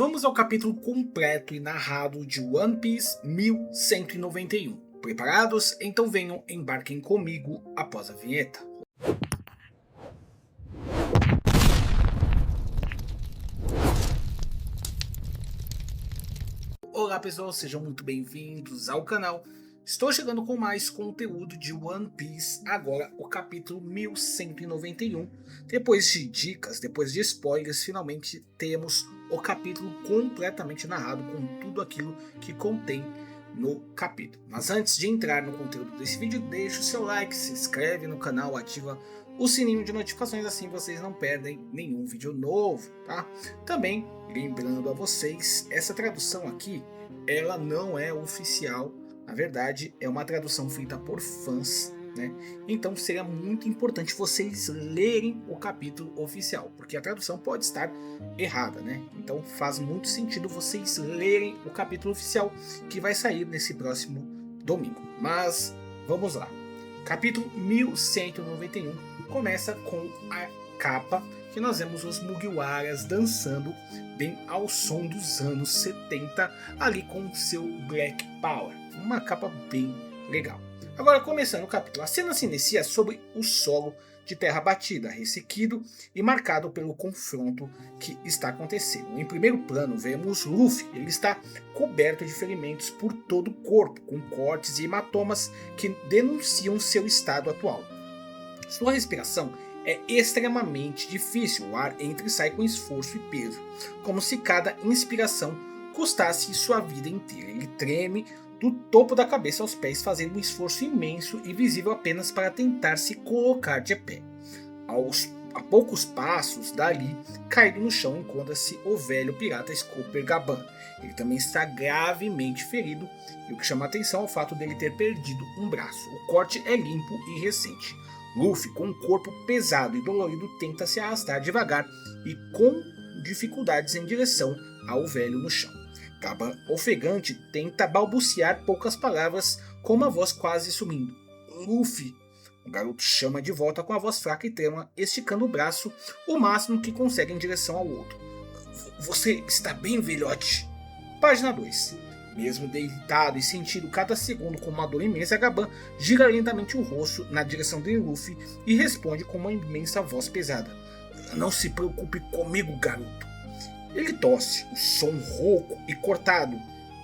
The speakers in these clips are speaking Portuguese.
Vamos ao capítulo completo e narrado de One Piece 1191. Preparados? Então venham, embarquem comigo após a vinheta. Olá pessoal, sejam muito bem-vindos ao canal. Estou chegando com mais conteúdo de One Piece, agora o capítulo 1191. Depois de dicas, depois de spoilers, finalmente temos o capítulo completamente narrado com tudo aquilo que contém no capítulo. Mas antes de entrar no conteúdo desse vídeo, deixa o seu like, se inscreve no canal, ativa o sininho de notificações, assim vocês não perdem nenhum vídeo novo, tá? Também, lembrando a vocês, essa tradução aqui, ela não é oficial. Na verdade, é uma tradução feita por fãs, né? Então seria muito importante vocês lerem o capítulo oficial, porque a tradução pode estar errada, né? Então faz muito sentido vocês lerem o capítulo oficial que vai sair nesse próximo domingo. Mas vamos lá. Capítulo 1191 começa com a capa que nós vemos os Mugiwaras dançando bem ao som dos anos 70, ali com seu Black Power. Uma capa bem legal. Agora, começando o capítulo, a cena se inicia sobre o solo de terra batida, ressequido e marcado pelo confronto que está acontecendo. Em primeiro plano, vemos Luffy. Ele está coberto de ferimentos por todo o corpo, com cortes e hematomas que denunciam seu estado atual. Sua respiração é extremamente difícil, o ar entra e sai com esforço e peso, como se cada inspiração custasse sua vida inteira. Ele treme do topo da cabeça aos pés, fazendo um esforço imenso e visível apenas para tentar se colocar de pé. A poucos passos dali, caído no chão, encontra-se o velho pirata Scooper Gaban. Ele também está gravemente ferido, e o que chama a atenção é o fato dele ter perdido um braço. O corte é limpo e recente. Luffy, com um corpo pesado e dolorido, tenta se arrastar devagar e com dificuldades em direção ao velho no chão. Gaban, ofegante, tenta balbuciar poucas palavras com uma voz quase sumindo. Luffy! O garoto chama de volta com a voz fraca e trêmula, esticando o braço o máximo que consegue em direção ao outro. Você está bem, velhote? Página 2. Mesmo deitado e sentindo cada segundo com uma dor imensa, Gaban gira lentamente o rosto na direção de Luffy e responde com uma imensa voz pesada. Não se preocupe comigo, garoto. Ele tosse, o som rouco e cortado.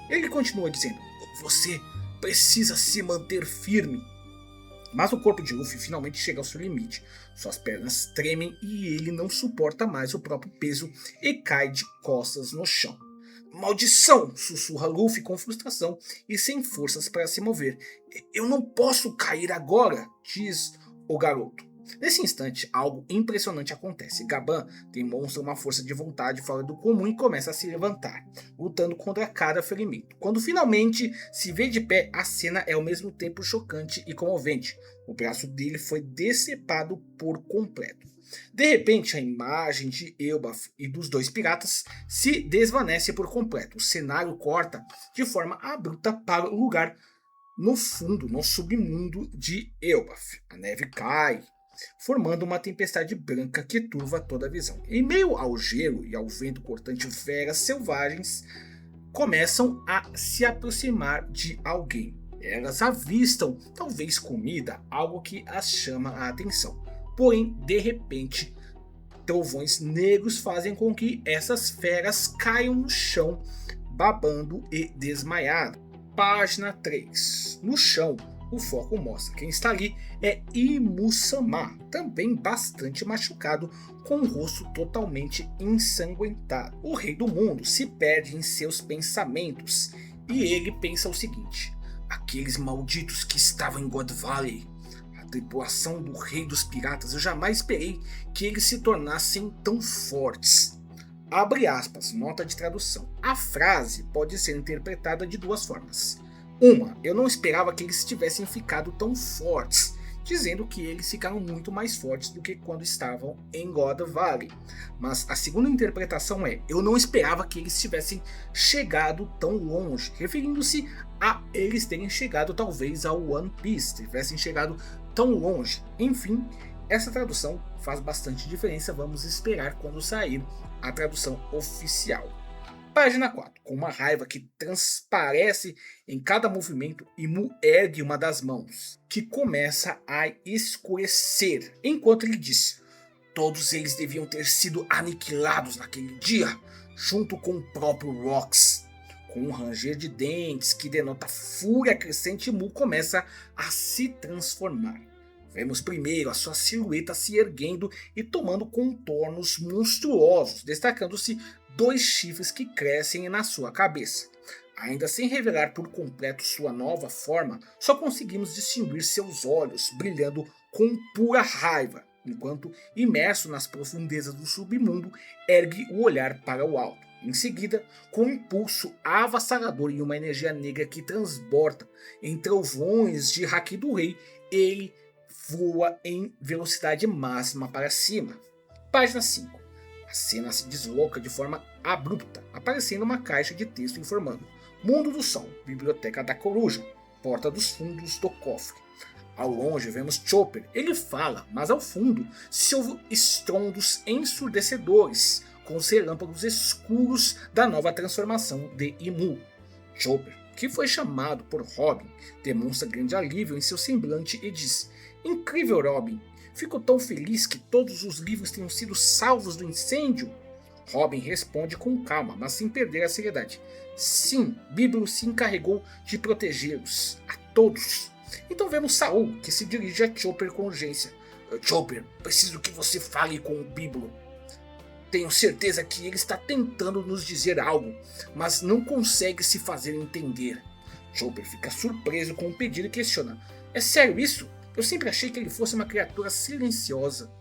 Ele continua dizendo, você precisa se manter firme. Mas o corpo de Luffy finalmente chega ao seu limite. Suas pernas tremem e ele não suporta mais o próprio peso e cai de costas no chão. Maldição! Sussurra Luffy com frustração e sem forças para se mover. Eu não posso cair agora, diz o garoto. Nesse instante, algo impressionante acontece. Gaban demonstra uma força de vontade fora do comum e começa a se levantar, lutando contra cada ferimento. Quando finalmente se vê de pé, a cena é ao mesmo tempo chocante e comovente. O braço dele foi decepado por completo. De repente, a imagem de Elbaf e dos dois piratas se desvanece por completo. O cenário corta de forma abrupta para o lugar no fundo, no submundo de Elbaf. A neve cai, formando uma tempestade branca que turva toda a visão. Em meio ao gelo e ao vento cortante, feras selvagens começam a se aproximar de alguém. Elas avistam, talvez comida, algo que as chama a atenção. Porém, de repente, trovões negros fazem com que essas feras caiam no chão, babando e desmaiado. Página 3. No chão, o foco mostra quem está ali é Imu-sama, também bastante machucado, com o rosto totalmente ensanguentado. O rei do mundo se perde em seus pensamentos e ele pensa o seguinte: aqueles malditos que estavam em God Valley, a tripulação do rei dos piratas, eu jamais esperei que eles se tornassem tão fortes. Abre aspas, nota de tradução. A frase pode ser interpretada de duas formas. Uma, eu não esperava que eles tivessem ficado tão fortes, dizendo que eles ficaram muito mais fortes do que quando estavam em God Valley. Mas a segunda interpretação é, eu não esperava que eles tivessem chegado tão longe, referindo-se a eles terem chegado talvez ao One Piece, tivessem chegado tão longe. Enfim, essa tradução faz bastante diferença, vamos esperar quando sair a tradução oficial. Página 4. Com uma raiva que transparece em cada movimento, Imu ergue uma das mãos, que começa a escurecer, enquanto ele diz: todos eles deviam ter sido aniquilados naquele dia, junto com o próprio Rox. Com um ranger de dentes que denota fúria crescente, Imu começa a se transformar. Vemos primeiro a sua silhueta se erguendo e tomando contornos monstruosos, destacando-se 2 chifres que crescem na sua cabeça. Ainda sem revelar por completo sua nova forma, só conseguimos distinguir seus olhos brilhando com pura raiva, enquanto, imerso nas profundezas do submundo, ergue o olhar para o alto. Em seguida, com um impulso avassalador e uma energia negra que transborda em trovões de Haki do Rei, ele voa em velocidade máxima para cima. Página 5. A cena se desloca de forma abrupta, aparecendo uma caixa de texto informando: Mundo do Sol, Biblioteca da Coruja, Porta dos Fundos do Cofre. Ao longe vemos Chopper, ele fala, mas ao fundo se ouvem estrondos ensurdecedores, com os relâmpagos escuros da nova transformação de Imu. Chopper, que foi chamado por Robin, demonstra grande alívio em seu semblante e diz: Incrível, Robin! Fico tão feliz que todos os livros tenham sido salvos do incêndio. Robin responde com calma, mas sem perder a seriedade: Sim, Biblo se encarregou de protegê-los, a todos. Então vemos Saul, que se dirige a Chopper com urgência: Chopper, preciso que você fale com o Biblo. Tenho certeza que ele está tentando nos dizer algo, mas não consegue se fazer entender. Chopper fica surpreso com o pedido e questiona: É sério isso? Eu sempre achei que ele fosse uma criatura silenciosa.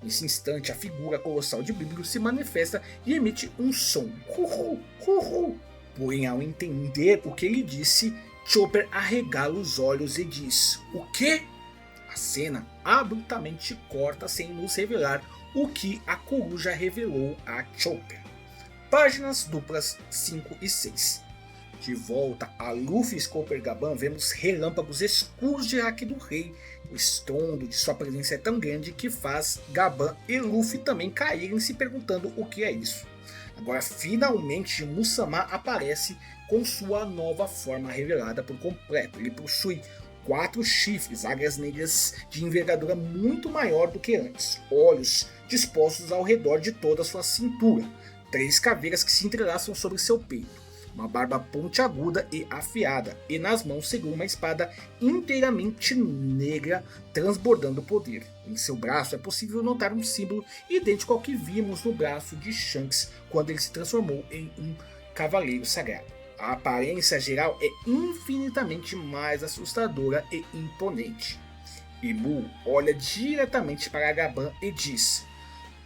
Nesse instante, a figura colossal de Biblo se manifesta e emite um som: Hu-hu, hu-hu. Porém, ao entender o que ele disse, Chopper arregala os olhos e diz: O quê? A cena abruptamente corta sem nos revelar o que a coruja revelou a Chopper. Páginas duplas 5 e 6. De volta a Luffy e Scooper Gaban, vemos relâmpagos escuros de Haki do Rei. O estrondo de sua presença é tão grande que faz Gaban e Luffy também caírem se perguntando o que é isso. Agora finalmente Musama aparece com sua nova forma revelada por completo. Ele possui 4 chifres, águias negras de envergadura muito maior do que antes, olhos dispostos ao redor de toda a sua cintura, 3 caveiras que se entrelaçam sobre seu peito, uma barba pontiaguda e afiada, e nas mãos segura uma espada inteiramente negra transbordando poder. Em seu braço é possível notar um símbolo idêntico ao que vimos no braço de Shanks quando ele se transformou em um cavaleiro sagrado. A aparência geral é infinitamente mais assustadora e imponente. Imu olha diretamente para Gaban e diz: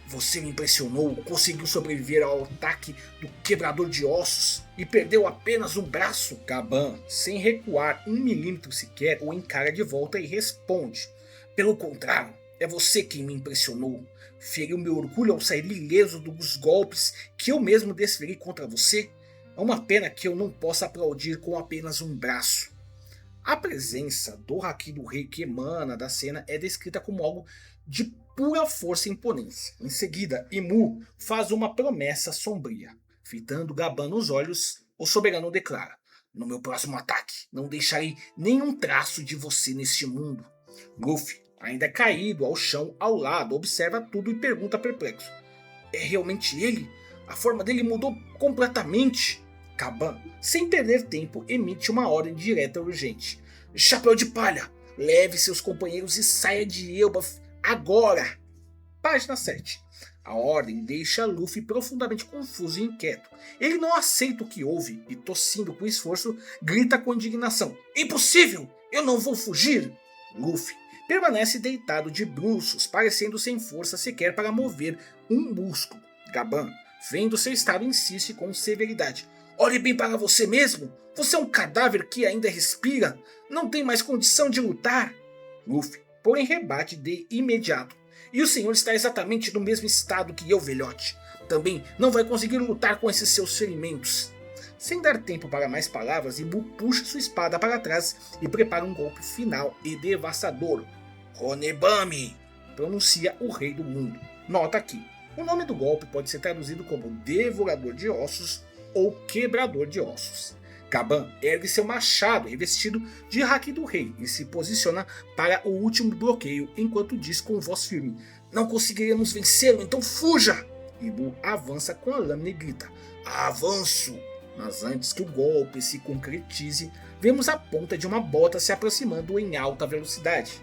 Você me impressionou, conseguiu sobreviver ao ataque do quebrador de ossos e perdeu apenas um braço? Gaban, sem recuar 1 milímetro sequer, o encara de volta e responde: Pelo contrário, é você quem me impressionou. Feriu meu orgulho ao sair ileso dos golpes que eu mesmo desferi contra você. É uma pena que eu não possa aplaudir com apenas um braço. A presença do Haki do Rei que emana da cena é descrita como algo de pura força e imponência. Em seguida, Imu faz uma promessa sombria. Fitando Gaban nos olhos, o soberano declara: No meu próximo ataque, não deixarei nenhum traço de você neste mundo. Luffy, ainda caído ao chão ao lado, observa tudo e pergunta perplexo: É realmente ele? A forma dele mudou completamente. Gaban, sem perder tempo, emite uma ordem direta e urgente: Chapéu de Palha, leve seus companheiros e saia de Elbaf agora. Página 7. A ordem deixa Luffy profundamente confuso e inquieto. Ele não aceita o que ouve e, tossindo com esforço, grita com indignação: Impossível! Eu não vou fugir! Luffy permanece deitado de bruços, parecendo sem força sequer para mover um músculo. Gaban, vendo seu estado, insiste com severidade: Olhe bem para você mesmo! Você é um cadáver que ainda respira! Não tem mais condição de lutar! Luffy, porém, rebate de imediato: E o senhor está exatamente no mesmo estado que eu, velhote. Também não vai conseguir lutar com esses seus ferimentos. Sem dar tempo para mais palavras, Imu puxa sua espada para trás e prepara um golpe final e devastador. Honebami! Pronuncia o rei do mundo. Nota aqui: o nome do golpe pode ser traduzido como Devorador de Ossos ou Quebrador de Ossos. Gaban ergue seu machado revestido de Haki do Rei e se posiciona para o último bloqueio enquanto diz com voz firme: "Não conseguiremos vencê-lo, então fuja!" Imu avança com a lâmina e grita: "Avanço!" Mas antes que o golpe se concretize, vemos a ponta de uma bota se aproximando em alta velocidade.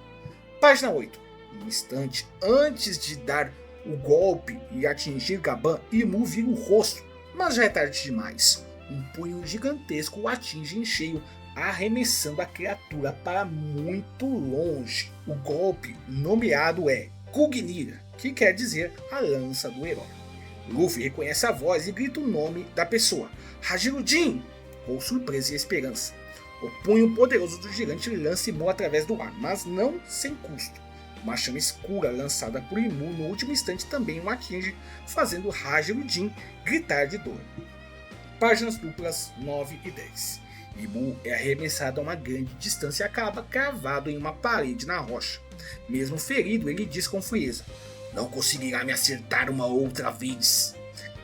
Página 8. Um instante antes de dar o golpe e atingir Gaban, Imu vira o rosto, mas já é tarde demais. Um punho gigantesco o atinge em cheio, arremessando a criatura para muito longe. O golpe nomeado é Kugnir, que quer dizer a lança do herói. Luffy reconhece a voz e grita o nome da pessoa: Hajirudin! Com surpresa e esperança. O punho poderoso do gigante lança Imu através do ar, mas não sem custo. Uma chama escura lançada por Imu no último instante também o atinge, fazendo Hajirudin gritar de dor. Páginas duplas 9 e 10. Imu é arremessado a uma grande distância e acaba cravado em uma parede na rocha. Mesmo ferido, ele diz com frieza: "Não conseguirá me acertar uma outra vez."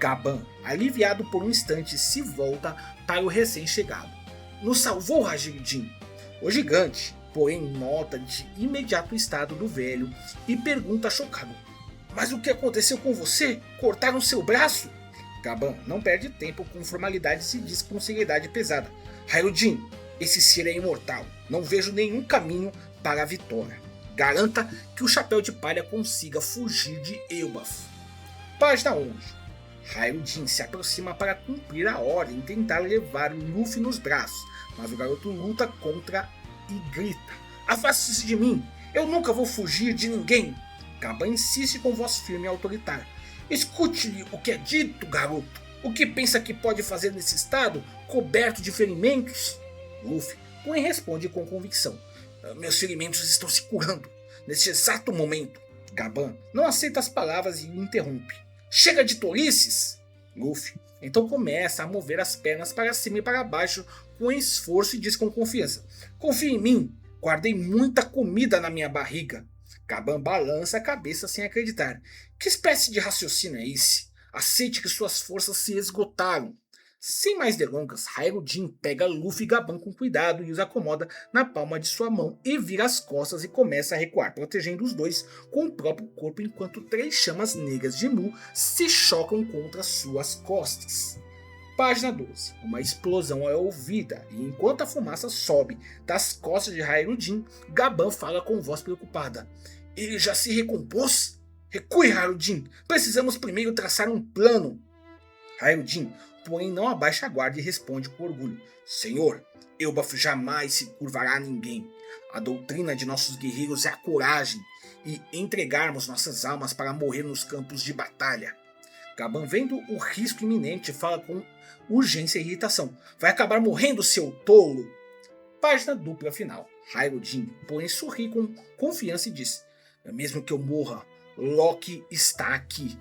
Gaban, aliviado por um instante, se volta para o recém-chegado. "Nos salvou, Hajirudin." O gigante, porém, nota de imediato o estado do velho e pergunta chocado: "Mas o que aconteceu com você? Cortaram seu braço?" Gaban não perde tempo com formalidades e diz com seriedade pesada: "Hajirudin, esse ser é imortal. Não vejo nenhum caminho para a vitória. Garanta que o Chapéu de Palha consiga fugir de Elbaf." Página 11. Hajirudin se aproxima para cumprir a ordem e tentar levar Luffy nos braços, mas o garoto luta contra e grita: "Afaste-se de mim! Eu nunca vou fugir de ninguém!" Gaban insiste com voz firme e autoritária: "Escute-lhe o que é dito, garoto! O que pensa que pode fazer nesse estado, coberto de ferimentos?" Luffy, porém, responde com convicção: "Meus ferimentos estão se curando neste exato momento." Gaban não aceita as palavras e o interrompe: "Chega de tolices!" Luffy então começa a mover as pernas para cima e para baixo com esforço e diz com confiança: "Confie em mim, guardei muita comida na minha barriga." Gaban balança a cabeça sem acreditar: "Que espécie de raciocínio é esse? Aceite que suas forças se esgotaram." Sem mais delongas, Hajirudin pega Luffy e Gaban com cuidado e os acomoda na palma de sua mão e vira as costas e começa a recuar, protegendo os dois com o próprio corpo enquanto 3 chamas negras de Mu se chocam contra suas costas. Página 12. Uma explosão é ouvida e enquanto a fumaça sobe das costas de Hajirudin, Gaban fala com voz preocupada: "Ele já se recompôs? Recue, Hajirudin! Precisamos primeiro traçar um plano." Hajirudin, porém, não abaixa a guarda e responde com orgulho: "Senhor, Elbaf jamais se curvará a ninguém. A doutrina de nossos guerreiros é a coragem e entregarmos nossas almas para morrer nos campos de batalha." Gaban, vendo o risco iminente, fala com urgência e irritação: "Vai acabar morrendo, seu tolo!" Página dupla final. Hajirudin, porém, sorri com confiança e diz: "Mesmo que eu morra, Loki está aqui."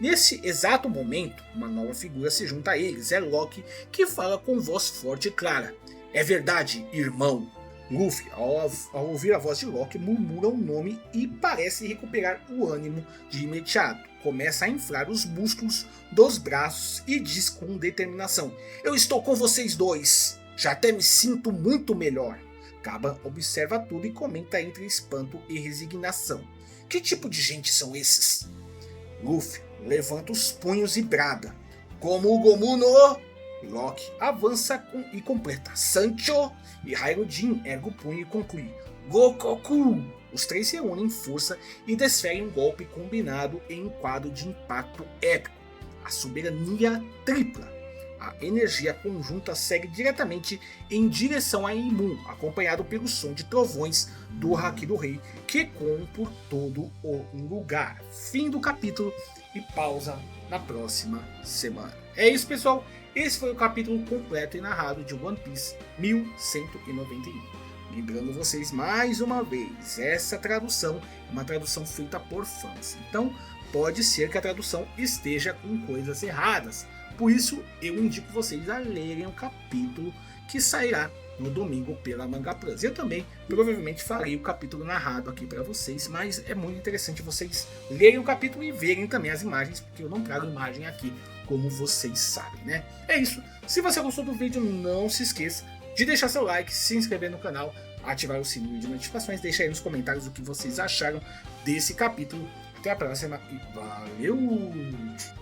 Nesse exato momento, uma nova figura se junta a eles. É Loki, que fala com voz forte e clara: "É verdade, irmão." Luffy, ao ouvir a voz de Loki, murmura o nome e parece recuperar o ânimo de imediato. Começa a inflar os músculos dos braços e diz com determinação: "Eu estou com vocês dois. Já até me sinto muito melhor." Gaban observa tudo e comenta entre espanto e resignação: "Que tipo de gente são esses?" Luffy levanta os punhos e brada: "Como o Gomu no..." Loki avança e completa: "Sancho!" E Hajirudin ergue o punho e conclui: "Gokoku!" Os 3 se reúnem em força e desferem um golpe combinado em um quadro de impacto épico. A soberania tripla. A energia conjunta segue diretamente em direção a Imu, acompanhado pelo som de trovões do Haki do Rei, que ecoam por todo o lugar. Fim do capítulo e pausa na próxima semana. É isso, pessoal. Esse foi o capítulo completo e narrado de One Piece 1191. Lembrando vocês mais uma vez, essa tradução é uma tradução feita por fãs. Então pode ser que a tradução esteja com coisas erradas. Por isso eu indico vocês a lerem o capítulo que sairá no domingo pela Manga Plus. Eu também provavelmente farei o capítulo narrado aqui para vocês, mas é muito interessante vocês lerem o capítulo e verem também as imagens, porque eu não trago imagem aqui como vocês sabem, né? É isso. Se você gostou do vídeo, não se esqueça de deixar seu like, se inscrever no canal, ativar o sininho de notificações, deixa aí nos comentários o que vocês acharam desse capítulo. Até a próxima e valeu!